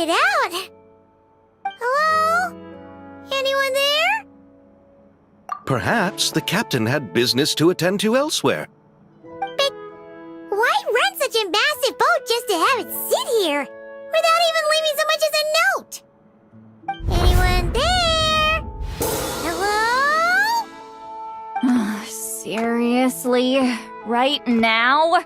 it out. Hello? Anyone there? Perhaps the captain had business to attend to elsewhere. But why run such a massive boat just to have it sit here without even leaving so much as a note? Anyone there? Hello? Seriously? Right now?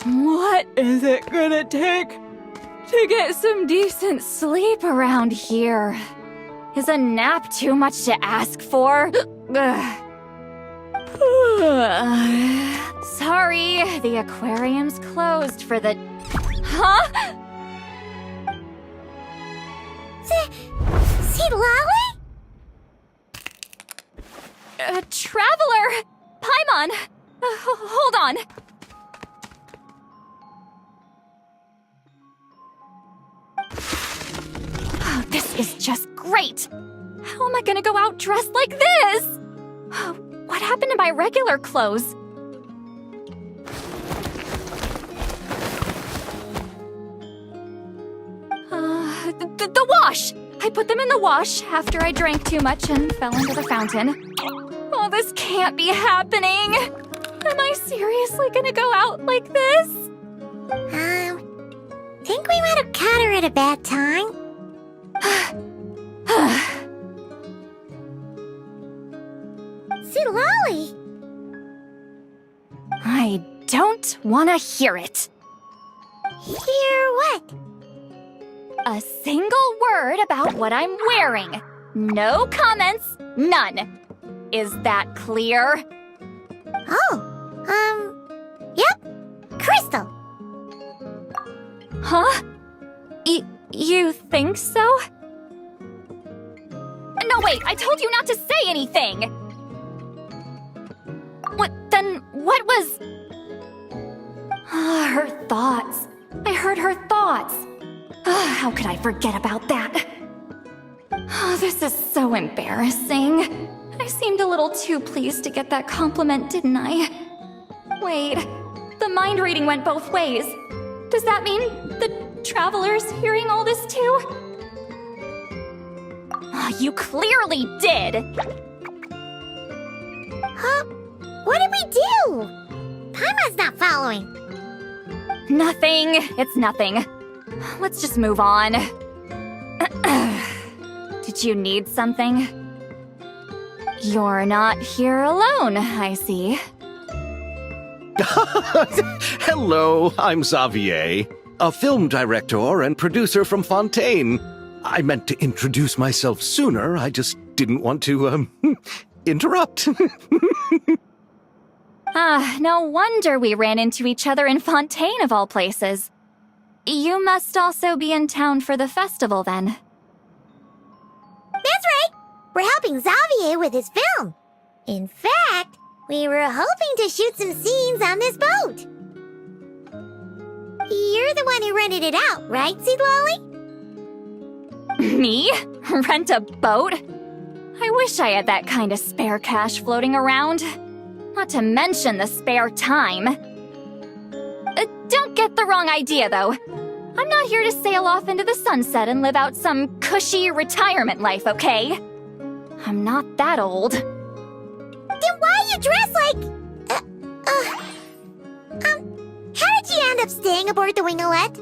What is it gonna take to get some decent sleep around here? Is a nap too much to ask for? Sorry, the aquarium's closed for the... Huh? Lolly? Traveler! Paimon! Hold on. Oh, this is just great! How am I gonna go out dressed like this? What happened to my regular clothes? The wash! I put them in the wash after I drank too much and fell into the fountain. Oh, this can't be happening! Am I seriously gonna go out like this? Think we might have caught her at a bad time. Lolly! I don't want to hear it. Hear what? A single word about what I'm wearing. No comments, none. Is that clear? Oh, yep. Crystal! Huh? You think so? No, wait, I told you not to say anything! What was... her thoughts. I heard her thoughts. How could I forget about that? This is so embarrassing. I seemed a little too pleased to get that compliment, didn't I? Wait, the mind reading went both ways. Does that mean the traveler's hearing all this too? You clearly did! Huh? What did we do? Paimon's not following. Nothing. It's nothing. Let's just move on. Did you need something? You're not here alone, I see. Hello, I'm Xavier, a film director and producer from Fontaine. I meant to introduce myself sooner, I just didn't want to, interrupt. No wonder we ran into each other in Fontaine of all places. You must also be in town for the festival, then. That's right! We're helping Xavier with his film. In fact, we were hoping to shoot some scenes on this boat. You're the one who rented it out, right, Seed Lolly? Me? Rent a boat? I wish I had that kind of spare cash floating around. Not to mention the spare time. Don't get the wrong idea, though. I'm not here to sail off into the sunset and live out some cushy retirement life, okay? I'm not that old. Then why are you dressed like... how did you end up staying aboard the Winglet?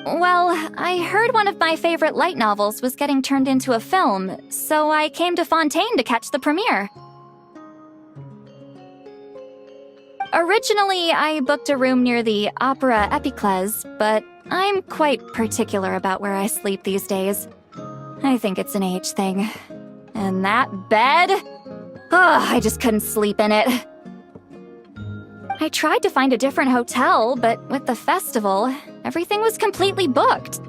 Well, I heard one of my favorite light novels was getting turned into a film, so I came to Fontaine to catch the premiere. Originally, I booked a room near the Opera Epiclese, but I'm quite particular about where I sleep these days. I think it's an age thing. And that bed? I just couldn't sleep in it. I tried to find a different hotel, but with the festival, everything was completely booked.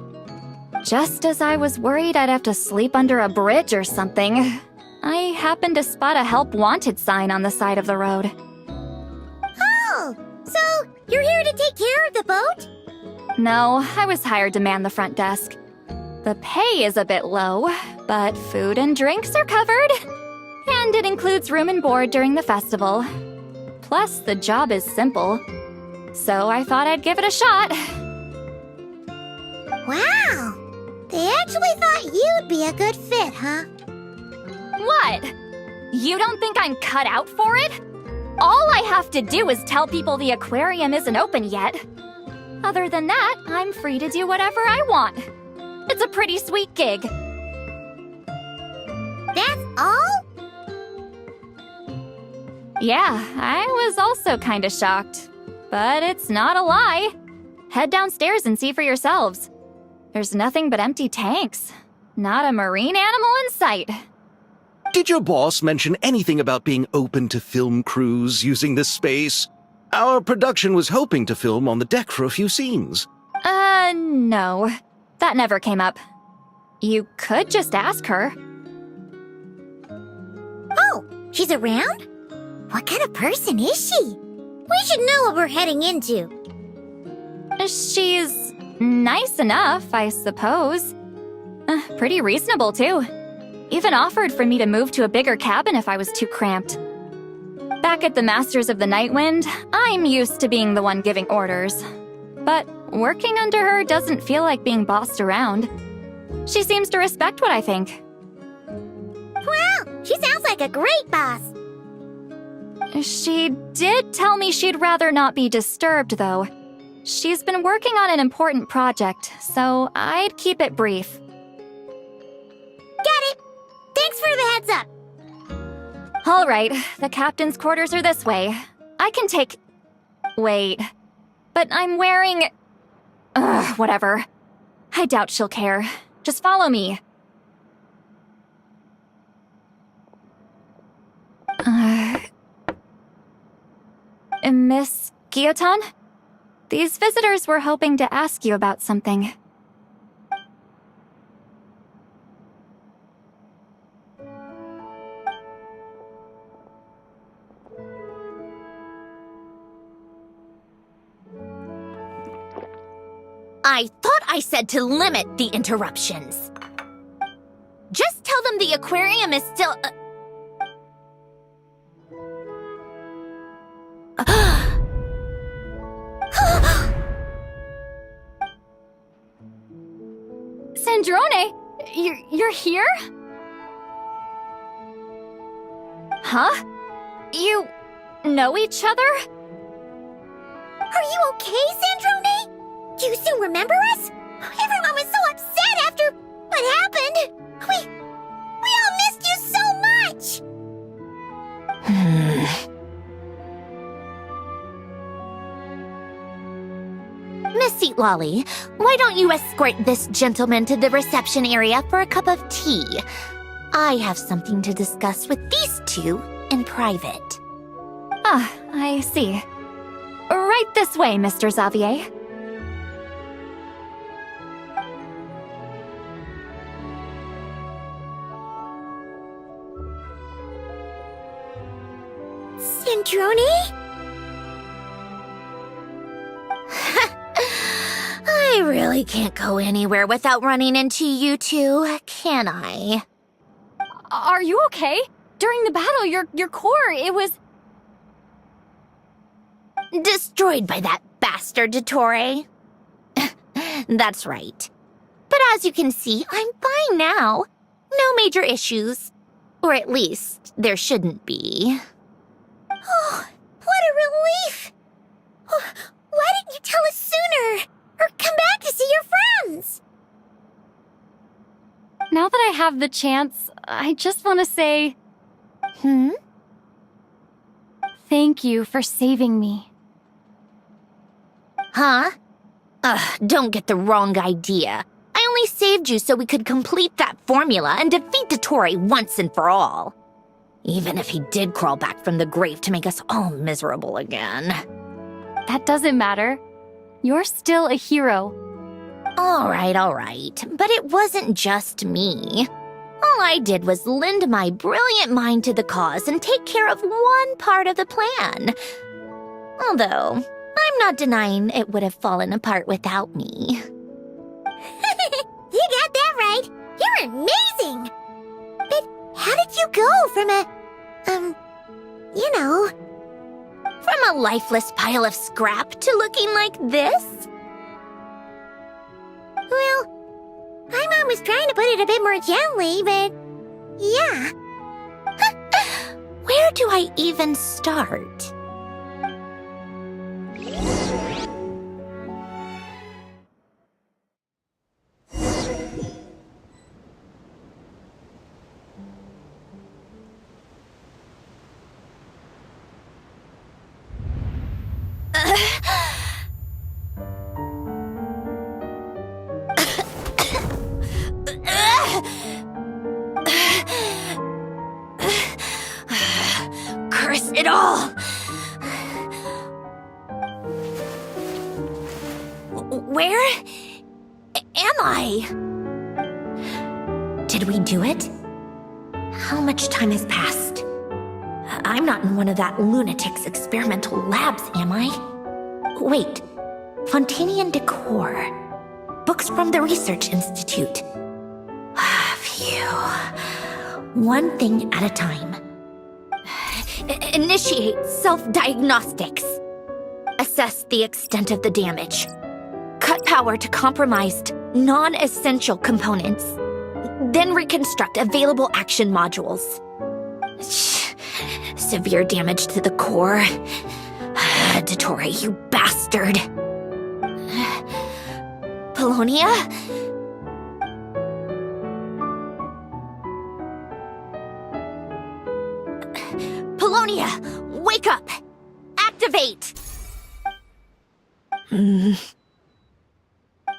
Just as I was worried I'd have to sleep under a bridge or something, I happened to spot a help wanted sign on the side of the road. Oh, so you're here to take care of the boat? No, I was hired to man the front desk. The pay is a bit low, but food and drinks are covered. And it includes room and board during the festival. Plus, the job is simple. So I thought I'd give it a shot. Wow! They actually thought you'd be a good fit, huh? What? You don't think I'm cut out for it? All I have to do is tell people the aquarium isn't open yet. Other than that, I'm free to do whatever I want. It's a pretty sweet gig. That's all? Yeah, I was also kinda shocked. But it's not a lie. Head downstairs and see for yourselves. There's nothing but empty tanks. Not a marine animal in sight. Did your boss mention anything about being open to film crews using this space? Our production was hoping to film on the deck for a few scenes. No. That never came up. You could just ask her. Oh, she's around? What kind of person is she? We should know what we're heading into. She's nice enough, I suppose. Pretty reasonable, too. Even offered for me to move to a bigger cabin if I was too cramped. Back at the Masters of the Nightwind, I'm used to being the one giving orders. But working under her doesn't feel like being bossed around. She seems to respect what I think. Wow, she sounds like a great boss. She did tell me she'd rather not be disturbed, though. She's been working on an important project, so I'd keep it brief. Got it. Thanks for the heads up. All right, the captain's quarters are this way. I can take... Wait. But I'm wearing... whatever. I doubt she'll care. Just follow me. Miss Guillotin? These visitors were hoping to ask you about something. I thought I said to limit the interruptions. Just tell them the aquarium is still... Sandrone, you're here? Huh? You know each other? Are you okay, Sandrone? Do you still remember us? Everyone was so upset after what happened. We all missed you so much! Miss Seat Lolly, why don't you escort this gentleman to the reception area for a cup of tea? I have something to discuss with these two in private. Ah, I see. Right this way, Mr. Xavier. Sandrone? I really can't go anywhere without running into you two, can I? Are you okay? During the battle, your core, it was... Destroyed by that bastard Dottore. That's right. But as you can see, I'm fine now. No major issues. Or at least, there shouldn't be. Oh, what a relief! Oh, why didn't you tell us sooner? Or come back to see your friends? Now that I have the chance, I just want to say... Thank you for saving me. Huh? Don't get the wrong idea. I only saved you so we could complete that formula and defeat Dottore once and for all. Even if he did crawl back from the grave to make us all miserable again. That doesn't matter. You're still a hero. All right. But it wasn't just me. All I did was lend my brilliant mind to the cause and take care of one part of the plan. Although, I'm not denying it would have fallen apart without me. You got that right. You're amazing. But how did you go from From a lifeless pile of scrap to looking like this? Well, was trying to put it a bit more gently, but yeah. Where do I even start? Curse it all! Where am I? Did we do it? How much time has passed? I'm not in one of that lunatic's experimental labs, am I? Wait, Fontaine decor. Books from the Research Institute. Phew. One thing at a time. Initiate self-diagnostics. Assess the extent of the damage. Cut power to compromised, non-essential components. Then reconstruct available action modules. Severe damage to the core. Dottore, you bastard. Polonia? Polonia, wake up! Activate!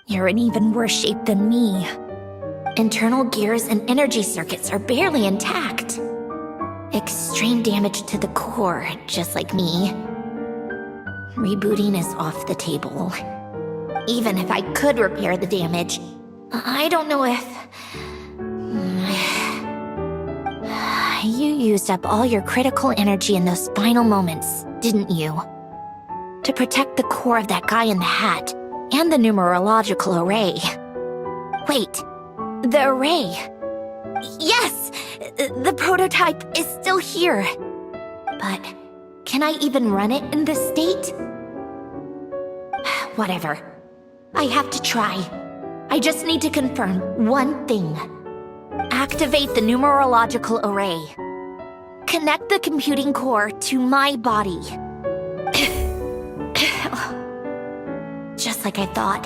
You're in even worse shape than me. Internal gears and energy circuits are barely intact. Extreme damage to the core, just like me. Rebooting is off the table. Even if I could repair the damage, I don't know if... You used up all your critical energy in those final moments, didn't you? To protect the core of that guy in the hat, and the numerological array. Wait, the array. Yes! The prototype is still here. But can I even run it in this state? Whatever. I have to try. I just need to confirm one thing. Activate the numerological array. Connect the computing core to my body. Just like I thought.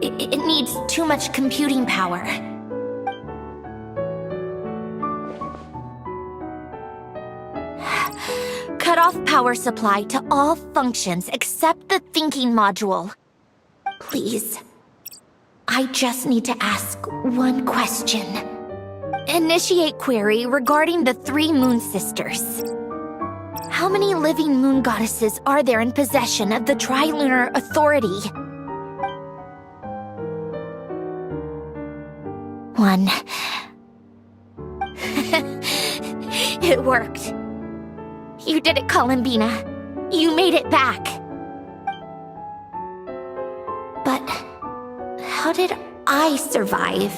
It needs too much computing power. Cut off power supply to all functions except the thinking module. Please. I just need to ask one question. Initiate query regarding the 3 moon sisters. How many living moon goddesses are there in possession of the Trilunar Authority? 1. It worked. You did it, Columbina. You made it back. But how did I survive?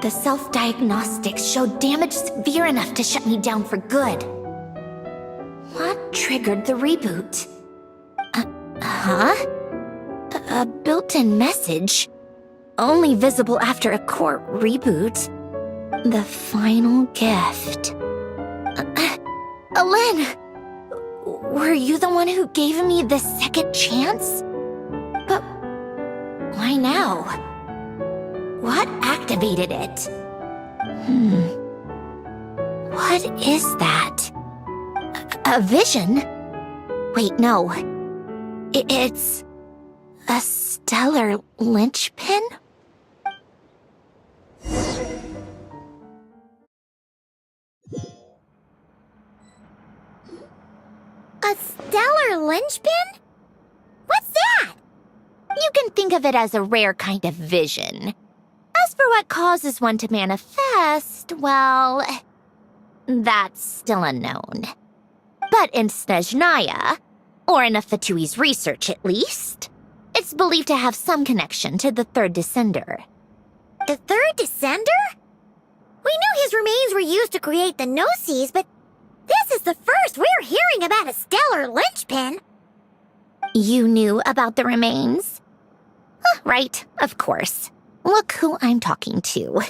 The self-diagnostics showed damage severe enough to shut me down for good. What triggered the reboot? A built-in message? Only visible after a core reboot. The final gift. Alen! Were you the one who gave me the second chance? But why now? What activated it? What is that? A vision? Wait, no. It's a stellar linchpin? A stellar linchpin? What's that? You can think of it as a rare kind of vision. As for what causes one to manifest, well, that's still unknown. But in Snezhnaya, or in Afatui's research at least, it's believed to have some connection to the third descender. The third descender? We knew his remains were used to create the Gnosis, but this is the first we're hearing about a stellar linchpin. You knew about the remains? Right, of course. Look who I'm talking to.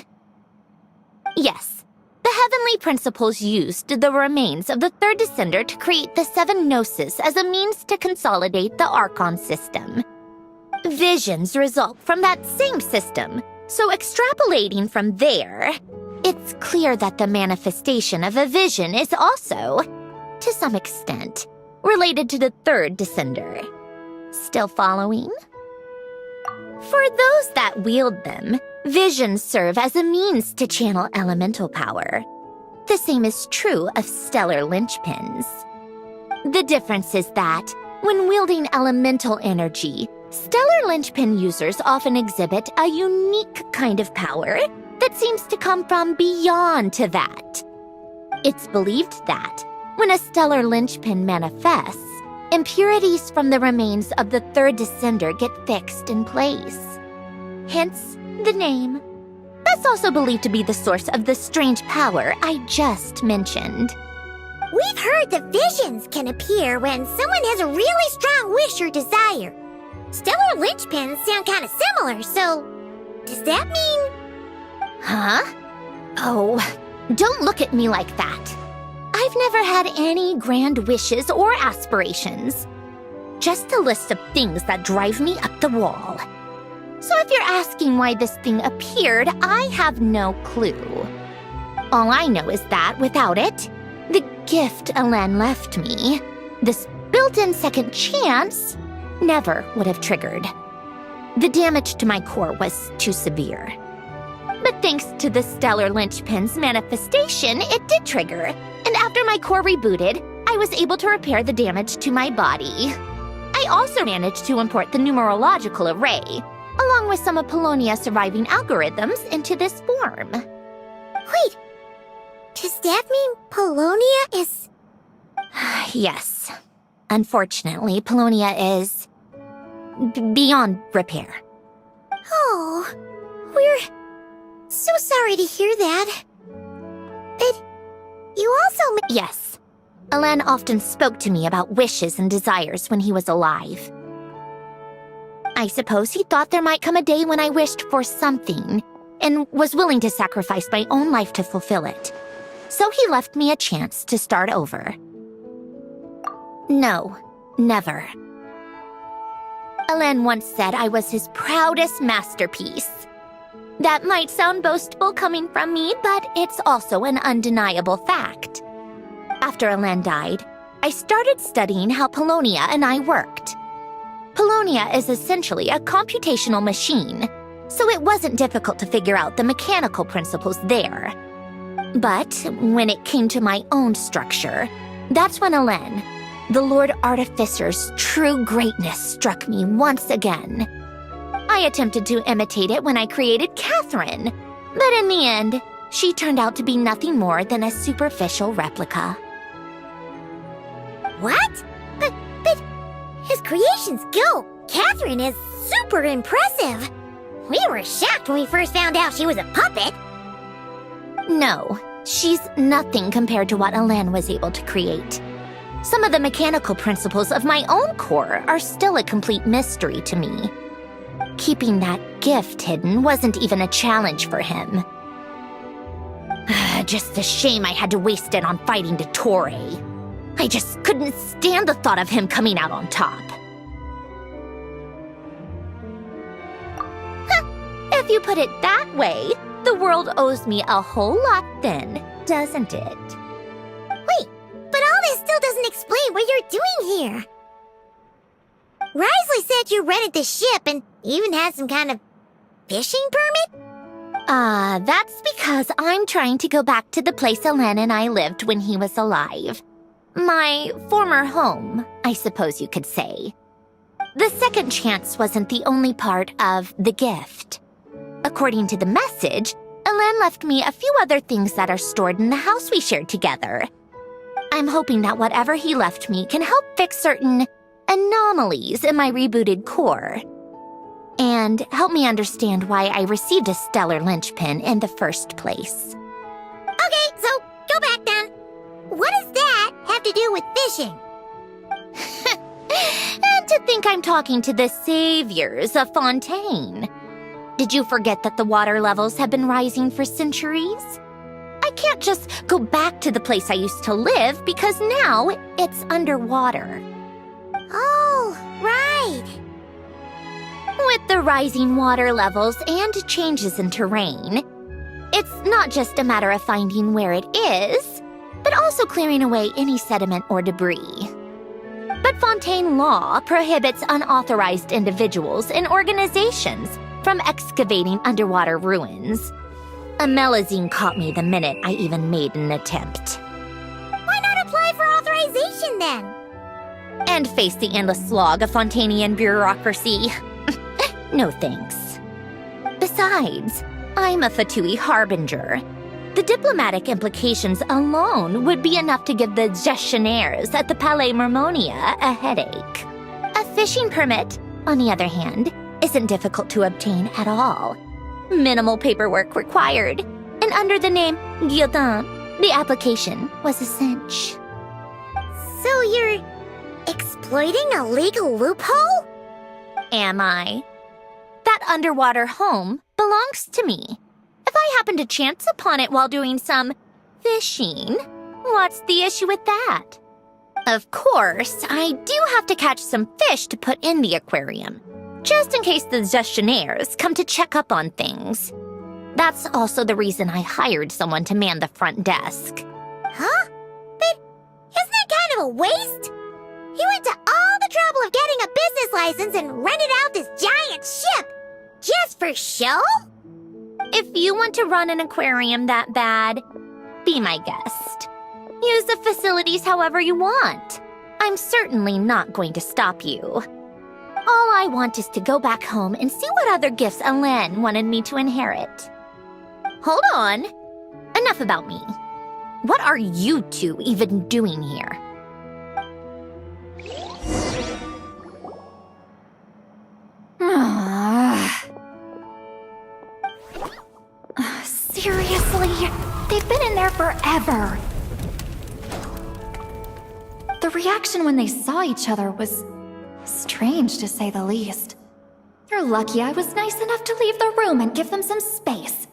Yes, the heavenly principles used the remains of the third descender to create the seven gnosis as a means to consolidate the Archon system. Visions result from that same system, so extrapolating from there, it's clear that the manifestation of a vision is also, to some extent, related to the third descender. Still following? For those that wield them, visions serve as a means to channel elemental power. The same is true of stellar linchpins. The difference is that, when wielding elemental energy, stellar linchpin users often exhibit a unique kind of power that seems to come from beyond to that. It's believed that, when a stellar linchpin manifests, impurities from the remains of the third descender get fixed in place. Hence, the name. That's also believed to be the source of the strange power I just mentioned. We've heard that visions can appear when someone has a really strong wish or desire. Stellar linchpins sound kind of similar, so does that mean... Huh? Oh, don't look at me like that. I've never had any grand wishes or aspirations. Just a list of things that drive me up the wall. So if you're asking why this thing appeared, I have no clue. All I know is that without it, the gift Alen left me, this built-in second chance, never would have triggered. The damage to my core was too severe. But thanks to the stellar linchpin's manifestation, it did trigger. And after my core rebooted, I was able to repair the damage to my body. I also managed to import the numerological array, along with some of Polonia's surviving algorithms, into this form. Wait, does that mean Polonia is... Yes. Unfortunately, Polonia is... beyond repair. Oh, we're so sorry to hear that. But you also... Yes. Alen often spoke to me about wishes and desires when he was alive. I suppose he thought there might come a day when I wished for something, and was willing to sacrifice my own life to fulfill it. So he left me a chance to start over. No, never. Alen once said I was his proudest masterpiece. That might sound boastful coming from me, but it's also an undeniable fact. After Alen died, I started studying how Polonia and I worked. Polonia is essentially a computational machine, so it wasn't difficult to figure out the mechanical principles there. But when it came to my own structure, that's when Alen, the Lord Artificer's true greatness, struck me once again. I attempted to imitate it when I created Catherine, but in the end, she turned out to be nothing more than a superficial replica. What? But his creations go. Catherine is super impressive. We were shocked when we first found out she was a puppet. No, she's nothing compared to what Alen was able to create. Some of the mechanical principles of my own core are still a complete mystery to me. Keeping that gift hidden wasn't even a challenge for him. Just a shame I had to waste it on fighting Dottore. I just couldn't stand the thought of him coming out on top. If you put it that way, the world owes me a whole lot then, doesn't it? Wait, but all this still doesn't explain what you're doing here. Risley said you rented the ship and even had some kind of fishing permit? That's because I'm trying to go back to the place Alen and I lived when he was alive. My former home, I suppose you could say. The second chance wasn't the only part of the gift. According to the message, Alen left me a few other things that are stored in the house we shared together. I'm hoping that whatever he left me can help fix certain anomalies in my rebooted core, and help me understand why I received a stellar linchpin in the first place. Okay, so go back then. What does that have to do with fishing? And to think I'm talking to the saviors of Fontaine. Did you forget that the water levels have been rising for centuries? I can't just go back to the place I used to live because now it's underwater. Oh, right. With the rising water levels and changes in terrain, it's not just a matter of finding where it is, but also clearing away any sediment or debris. But Fontaine law prohibits unauthorized individuals and organizations from excavating underwater ruins. A Melazine caught me the minute I even made an attempt. Why not apply for authorization then? And face the endless slog of Fontainian bureaucracy. No thanks. Besides, I'm a Fatui harbinger. The diplomatic implications alone would be enough to give the gestionnaires at the Palais Mermonia a headache. A fishing permit, on the other hand, isn't difficult to obtain at all. Minimal paperwork required, and under the name Guillotin, the application was a cinch. So you're exploiting a legal loophole? Am I? That underwater home belongs to me. If I happen to chance upon it while doing some fishing, what's the issue with that? Of course, I do have to catch some fish to put in the aquarium, just in case the gestionnaires come to check up on things. That's also the reason I hired someone to man the front desk. Huh? But isn't that kind of a waste? You went to all the trouble of getting a business license and rented out this giant ship, just for show? If you want to run an aquarium that bad, be my guest. Use the facilities however you want. I'm certainly not going to stop you. All I want is to go back home and see what other gifts Alain wanted me to inherit. Hold on. Enough about me. What are you two even doing here? Seriously? They've been in there forever. The reaction when they saw each other was strange, to say the least. You're lucky I was nice enough to leave the room and give them some space.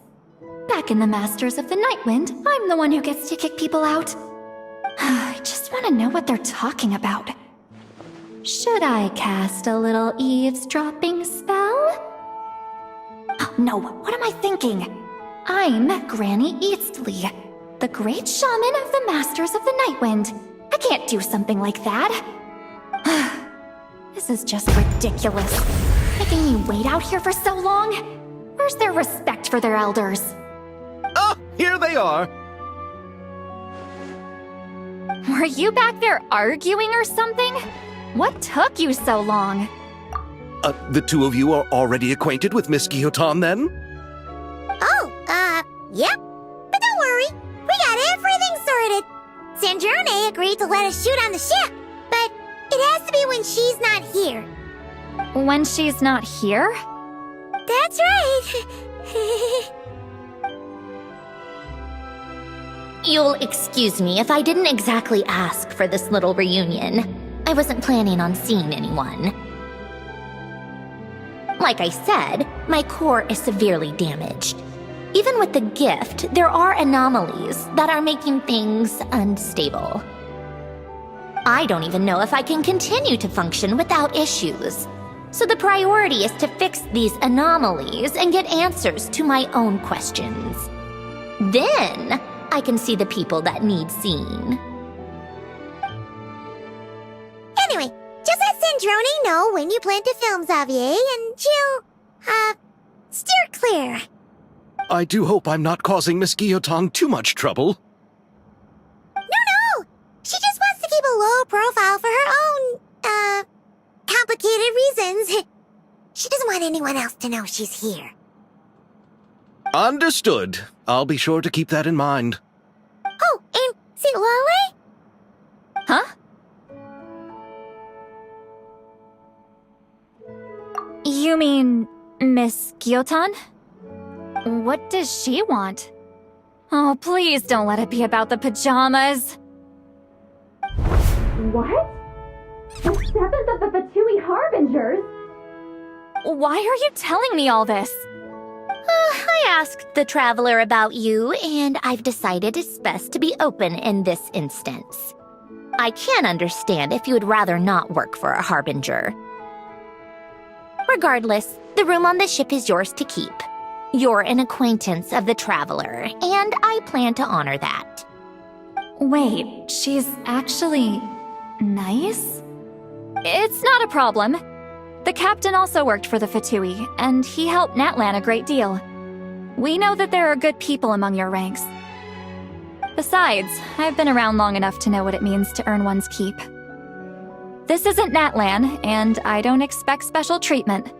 Back in the Masters of the Nightwind, I'm the one who gets to kick people out. I just want to know what they're talking about. Should I cast a little eavesdropping spell? Oh, no, what am I thinking? I'm Granny Eastley, the great shaman of the Masters of the Nightwind. I can't do something like that. This is just ridiculous. Making me wait out here for so long? Where's their respect for their elders? Oh, here they are. Were you back there arguing or something? What took you so long? The two of you are already acquainted with Miss Guillotin, then? Yep. But don't worry, we got everything sorted. Sandrone agreed to let us shoot on the ship, but it has to be when she's not here. When she's not here? That's right. You'll excuse me if I didn't exactly ask for this little reunion. I wasn't planning on seeing anyone. Like I said, my core is severely damaged. Even with the gift, there are anomalies that are making things unstable. I don't even know if I can continue to function without issues. So the priority is to fix these anomalies and get answers to my own questions. Then I can see the people that need seeing. Anyway, just let Sandrone know when you plan to film Xavier, and she'll, steer clear. I do hope I'm not causing Miss Guillotin too much trouble. No! She just wants to keep a low profile for her own, complicated reasons. She doesn't want anyone else to know she's here. Understood. I'll be sure to keep that in mind. Oh, and see Lale? Huh? You mean Miss Guillotin? What does she want? Oh, please don't let it be about the pajamas. What? The 7th of the Fatui Harbingers? Why are you telling me all this? I asked the traveler about you, and I've decided it's best to be open in this instance. I can understand if you would rather not work for a harbinger. Regardless, the room on the ship is yours to keep. You're an acquaintance of the traveler, and I plan to honor that. Wait, she's actually nice? It's not a problem. The captain also worked for the Fatui, and he helped Natlan a great deal. We know that there are good people among your ranks. Besides, I've been around long enough to know what it means to earn one's keep. This isn't Natlan, and I don't expect special treatment.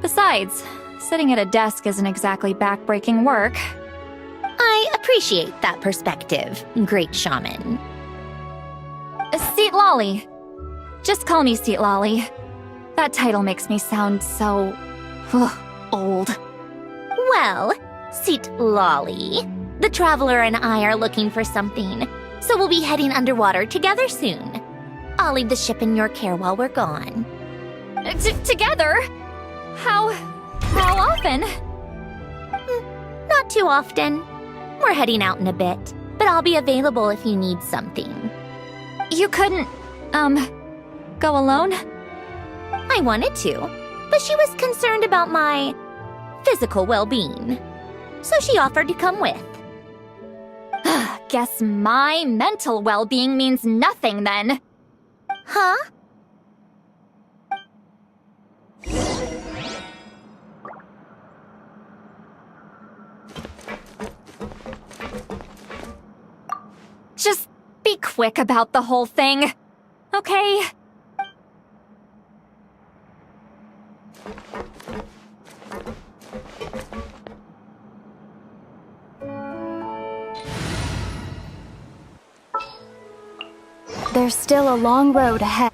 Besides, sitting at a desk isn't exactly back-breaking work. I appreciate that perspective, great shaman. Seat Lolly. Just call me Seat Lolly. That title makes me sound so... old. Well, Seat Lolly, the traveler and I are looking for something, so we'll be heading underwater together soon. I'll leave the ship in your care while we're gone. Together? How often? Not too often. We're heading out in a bit, but I'll be available if you need something. You couldn't, go alone? I wanted to, but she was concerned about my physical well-being, so she offered to come with. Guess my mental well-being means nothing then. Huh? Just be quick about the whole thing, okay? There's still a long road ahead.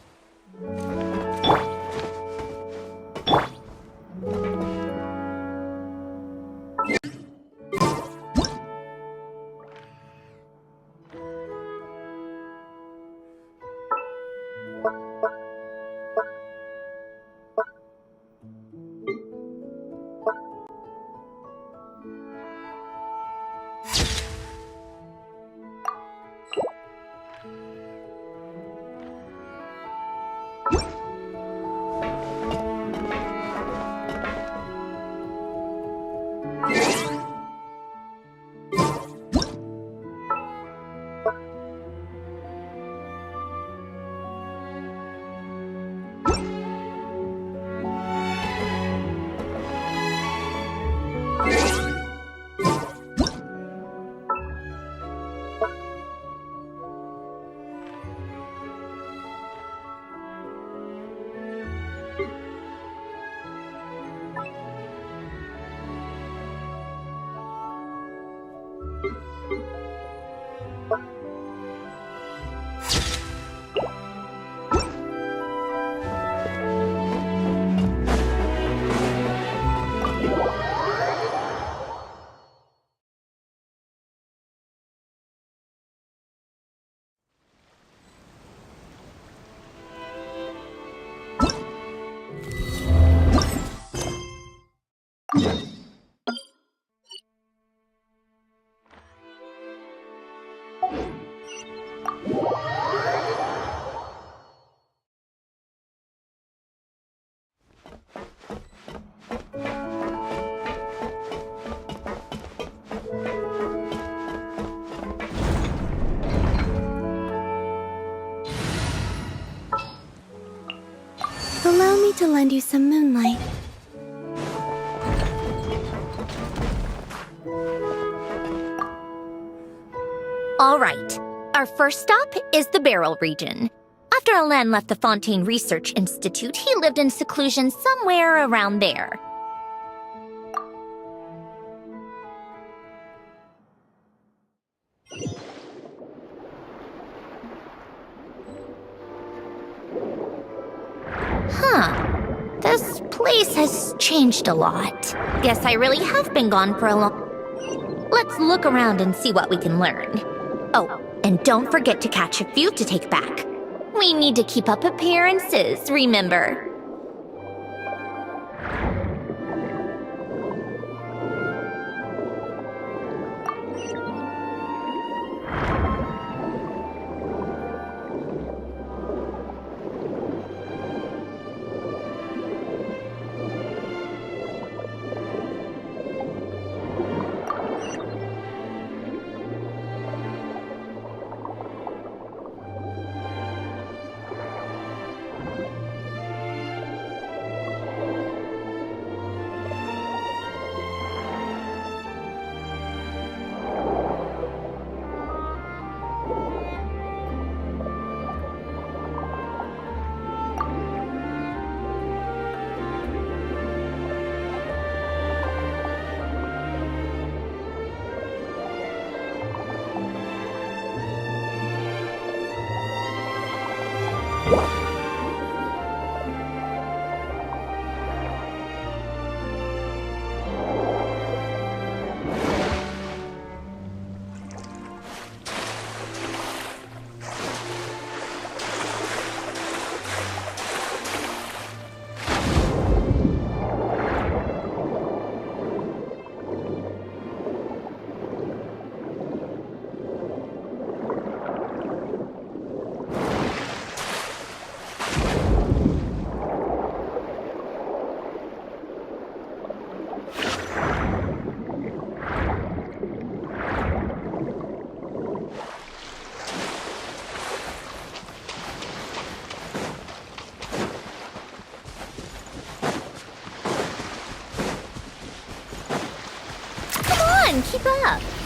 Allow me to lend you some moonlight. All right. Our first stop is the Beryl region. After Alain left the Fontaine Research Institute, he lived in seclusion somewhere around there. This place has changed a lot. Guess I really have been gone for a long... Let's look around and see what we can learn. Oh, and don't forget to catch a few to take back. We need to keep up appearances, remember? on, keep up.